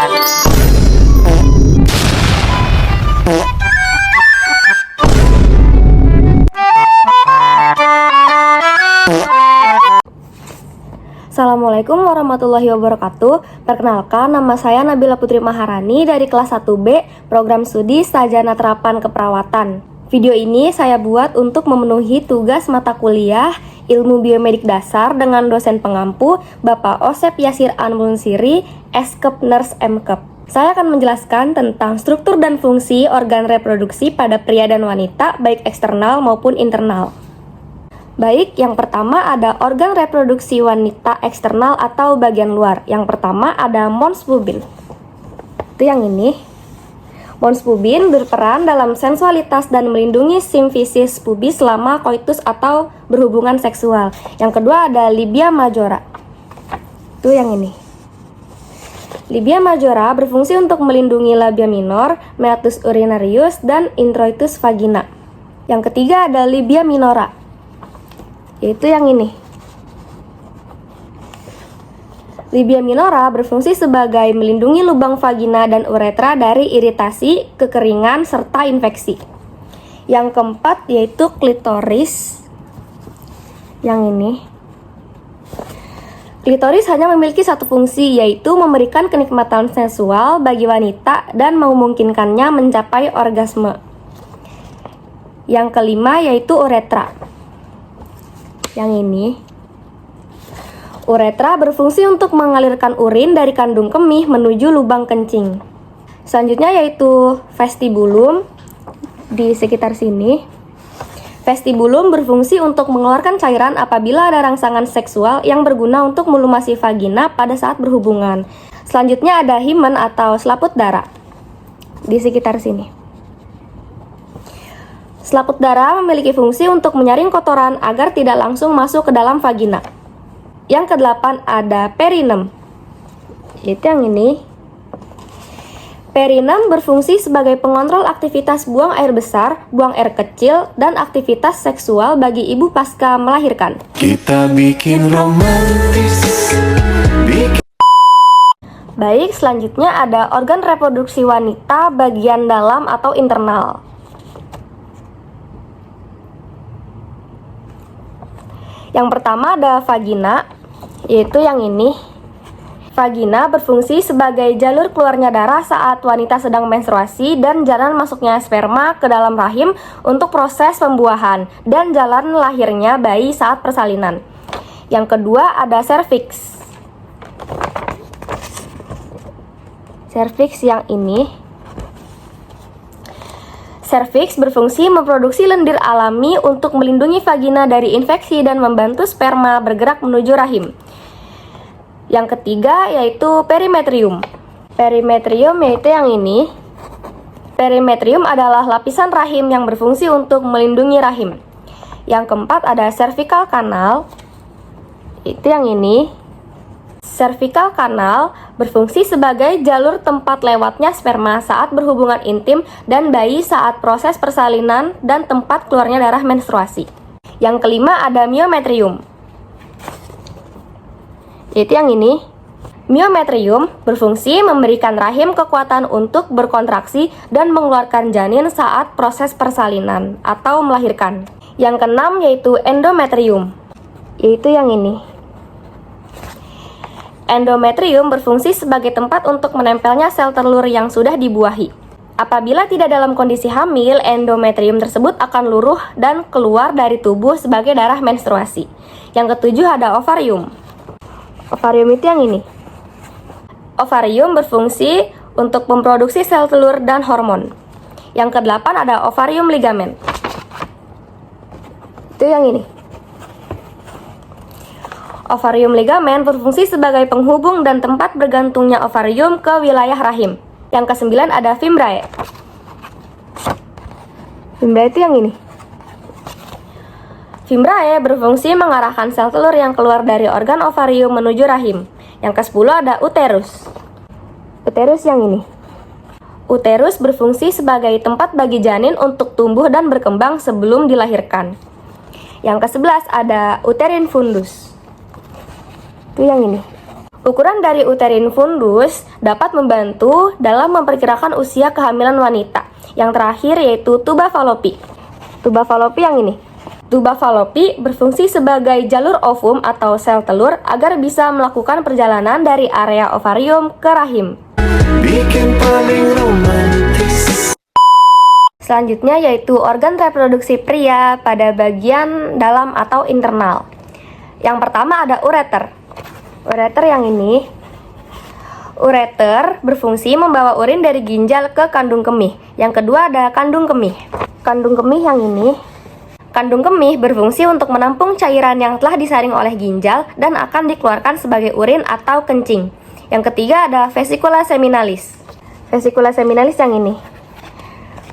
Assalamualaikum warahmatullahi wabarakatuh. Perkenalkan, nama saya Nabila Putri Maharani dari kelas 1B, Program Studi Sarjana Terapan Keperawatan. Video ini saya buat untuk memenuhi tugas mata kuliah Ilmu Biomedik Dasar dengan dosen pengampu Bapak Osep Yasir Anmunsiri, Eskep Nurse Mkep. Saya akan menjelaskan tentang struktur dan fungsi organ reproduksi pada pria dan wanita, baik eksternal maupun internal. Baik, yang pertama ada organ reproduksi wanita eksternal atau bagian luar. Yang pertama ada mons pubis. Itu yang ini. Mons pubis berperan dalam sensualitas dan melindungi simfisis pubis selama koitus atau berhubungan seksual. Yang kedua ada labia majora. Itu yang ini. Labia majora berfungsi untuk melindungi labia minor, meatus urinarius, dan introitus vagina. Yang ketiga ada labia minora. Yaitu yang ini. Labia minora berfungsi sebagai melindungi lubang vagina dan uretra dari iritasi, kekeringan, serta infeksi. Yang keempat yaitu klitoris. Yang ini. Klitoris hanya memiliki satu fungsi, yaitu memberikan kenikmatan seksual bagi wanita dan memungkinkannya mencapai orgasme. Yang kelima yaitu uretra. Yang ini. Uretra berfungsi untuk mengalirkan urin dari kandung kemih menuju lubang kencing. Selanjutnya yaitu vestibulum di sekitar sini. Vestibulum berfungsi untuk mengeluarkan cairan apabila ada rangsangan seksual yang berguna untuk melumasi vagina pada saat berhubungan. Selanjutnya ada himen atau selaput darah di sekitar sini. Selaput darah memiliki fungsi untuk menyaring kotoran agar tidak langsung masuk ke dalam vagina. Yang kedelapan ada perinem. Itu yang ini. Perinem berfungsi sebagai pengontrol aktivitas buang air besar, buang air kecil, dan aktivitas seksual bagi ibu pasca melahirkan. Kita bikin romantis. Baik, selanjutnya ada organ reproduksi wanita bagian dalam atau internal. Yang pertama ada vagina, yaitu yang ini. Vagina berfungsi sebagai jalur keluarnya darah saat wanita sedang menstruasi dan jalan masuknya sperma ke dalam rahim untuk proses pembuahan dan jalan lahirnya bayi saat persalinan. Yang kedua ada serviks. Serviks yang ini. Serviks berfungsi memproduksi lendir alami untuk melindungi vagina dari infeksi dan membantu sperma bergerak menuju rahim. Yang ketiga yaitu perimetrium. Perimetrium yaitu yang ini. Perimetrium adalah lapisan rahim yang berfungsi untuk melindungi rahim. Yang keempat ada cervical canal. Itu yang ini. Cervical canal berfungsi sebagai jalur tempat lewatnya sperma saat berhubungan intim dan bayi saat proses persalinan dan tempat keluarnya darah menstruasi. Yang kelima ada myometrium. Yaitu yang ini. Myometrium berfungsi memberikan rahim kekuatan untuk berkontraksi dan mengeluarkan janin saat proses persalinan atau melahirkan. Yang keenam yaitu endometrium. Yaitu yang ini. Endometrium berfungsi sebagai tempat untuk menempelnya sel telur yang sudah dibuahi. Apabila tidak dalam kondisi hamil, endometrium tersebut akan luruh dan keluar dari tubuh sebagai darah menstruasi. Yang ketujuh ada ovarium. Ovarium itu yang ini. Ovarium berfungsi untuk memproduksi sel telur dan hormon. Yang kedelapan ada ovarium ligamen. Itu yang ini. Ovarium ligamen berfungsi sebagai penghubung dan tempat bergantungnya ovarium ke wilayah rahim. Yang kesembilan ada fimbriae. Fimbriae itu yang ini. Fimbriae berfungsi mengarahkan sel telur yang keluar dari organ ovarium menuju rahim. Yang ke-10 ada uterus. Uterus yang ini. Uterus berfungsi sebagai tempat bagi janin untuk tumbuh dan berkembang sebelum dilahirkan. Yang ke-11 ada uterine fundus. Itu yang ini. Ukuran dari uterine fundus dapat membantu dalam memperkirakan usia kehamilan wanita. Yang terakhir yaitu tuba falopi. Tuba falopi yang ini. Tuba falopi berfungsi sebagai jalur ovum atau sel telur agar bisa melakukan perjalanan dari area ovarium ke rahim. Bikin paling romantis. Selanjutnya yaitu organ reproduksi pria pada bagian dalam atau internal. Yang pertama ada ureter. Ureter yang ini. Ureter berfungsi membawa urin dari ginjal ke kandung kemih. Yang kedua ada kandung kemih. Kandung kemih yang ini. Kandung kemih berfungsi untuk menampung cairan yang telah disaring oleh ginjal dan akan dikeluarkan sebagai urin atau kencing. Yang ketiga ada vesicula seminalis. Vesicula seminalis yang ini.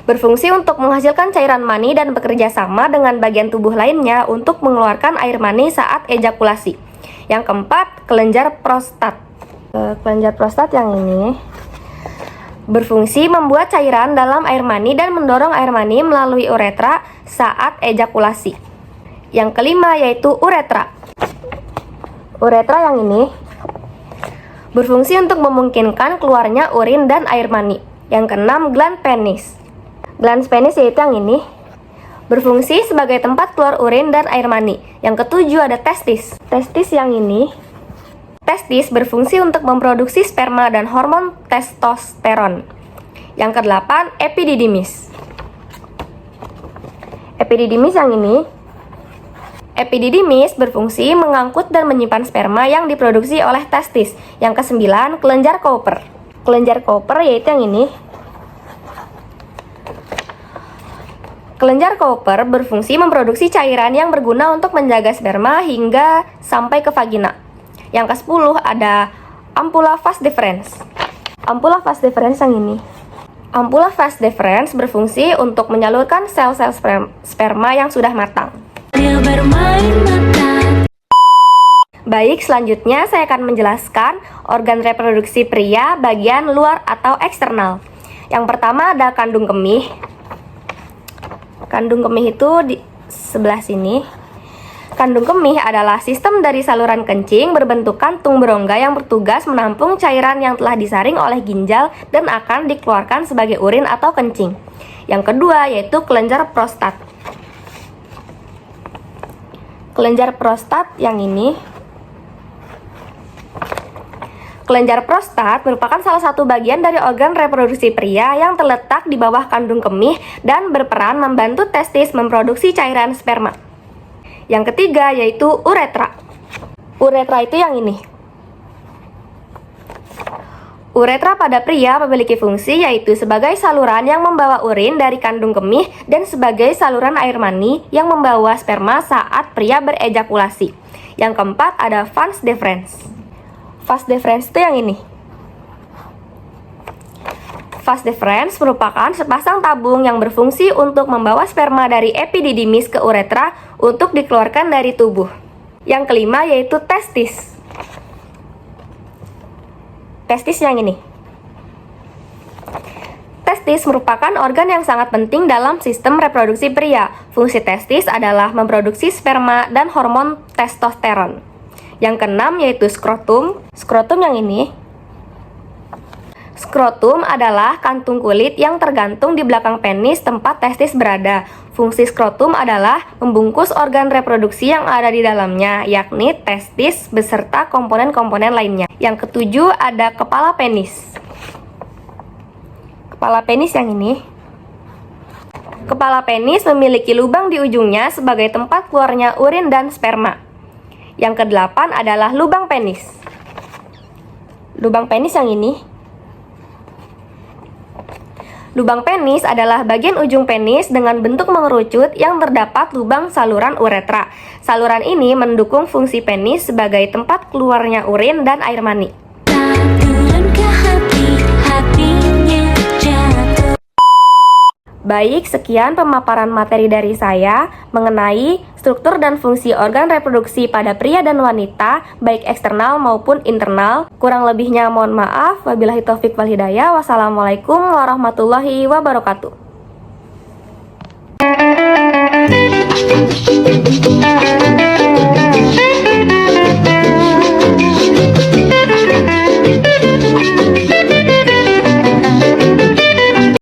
Berfungsi untuk menghasilkan cairan mani dan bekerja sama dengan bagian tubuh lainnya untuk mengeluarkan air mani saat ejakulasi. Yang keempat, kelenjar prostat. Kelenjar prostat yang ini berfungsi membuat cairan dalam air mani dan mendorong air mani melalui uretra saat ejakulasi. Yang kelima yaitu uretra. Uretra yang ini berfungsi untuk memungkinkan keluarnya urin dan air mani. Yang keenam, gland penis. Gland penis yaitu yang ini. Berfungsi sebagai tempat keluar urin dan air mani. Yang ketujuh ada testis. Testis yang ini. Testis berfungsi untuk memproduksi sperma dan hormon testosteron. Yang kedelapan, epididymis. Epididymis yang ini. Epididymis berfungsi mengangkut dan menyimpan sperma yang diproduksi oleh testis. Yang kesembilan, kelenjar Cowper. Kelenjar Cowper yaitu yang ini. Kelenjar Cowper berfungsi memproduksi cairan yang berguna untuk menjaga sperma hingga sampai ke vagina. Yang ke-10 ada ampula vas deferens. Ampula vas deferens yang ini. Ampula vas deferens berfungsi untuk menyalurkan sel-sel sperma yang sudah matang. Baik, selanjutnya saya akan menjelaskan organ reproduksi pria bagian luar atau eksternal. Yang pertama ada kandung kemih. Kandung kemih itu di sebelah sini. Kandung kemih adalah sistem dari saluran kencing berbentuk kantung berongga yang bertugas menampung cairan yang telah disaring oleh ginjal dan akan dikeluarkan sebagai urin atau kencing. Yang kedua yaitu kelenjar prostat. Kelenjar prostat yang ini. Kelenjar prostat merupakan salah satu bagian dari organ reproduksi pria yang terletak di bawah kandung kemih dan berperan membantu testis memproduksi cairan sperma. Yang ketiga yaitu uretra. Uretra itu yang ini. Uretra pada pria memiliki fungsi yaitu sebagai saluran yang membawa urin dari kandung kemih dan sebagai saluran air mani yang membawa sperma saat pria berejakulasi. Yang keempat ada vas deferens. Vas deferens itu yang ini. Vas deferens merupakan sepasang tabung yang berfungsi untuk membawa sperma dari epididymis ke uretra untuk dikeluarkan dari tubuh. Yang kelima yaitu testis. Testis yang ini. Testis merupakan organ yang sangat penting dalam sistem reproduksi pria. Fungsi testis adalah memproduksi sperma dan hormon testosteron. Yang keenam yaitu skrotum. Skrotum yang ini. Skrotum adalah kantung kulit yang tergantung di belakang penis tempat testis berada. Fungsi skrotum adalah membungkus organ reproduksi yang ada di dalamnya, yakni testis beserta komponen-komponen lainnya. Yang ketujuh ada kepala penis. Kepala penis yang ini. Kepala penis memiliki lubang di ujungnya sebagai tempat keluarnya urin dan sperma. Yang kedelapan adalah lubang penis. Lubang penis yang ini. Lubang penis adalah bagian ujung penis dengan bentuk mengerucut yang terdapat lubang saluran uretra. Saluran ini mendukung fungsi penis sebagai tempat keluarnya urin dan air mani. Baik, sekian pemaparan materi dari saya mengenai struktur dan fungsi organ reproduksi pada pria dan wanita, baik eksternal maupun internal. Kurang lebihnya mohon maaf. Wabillahi taufik wal hidayah. Wassalamualaikum warahmatullahi wabarakatuh.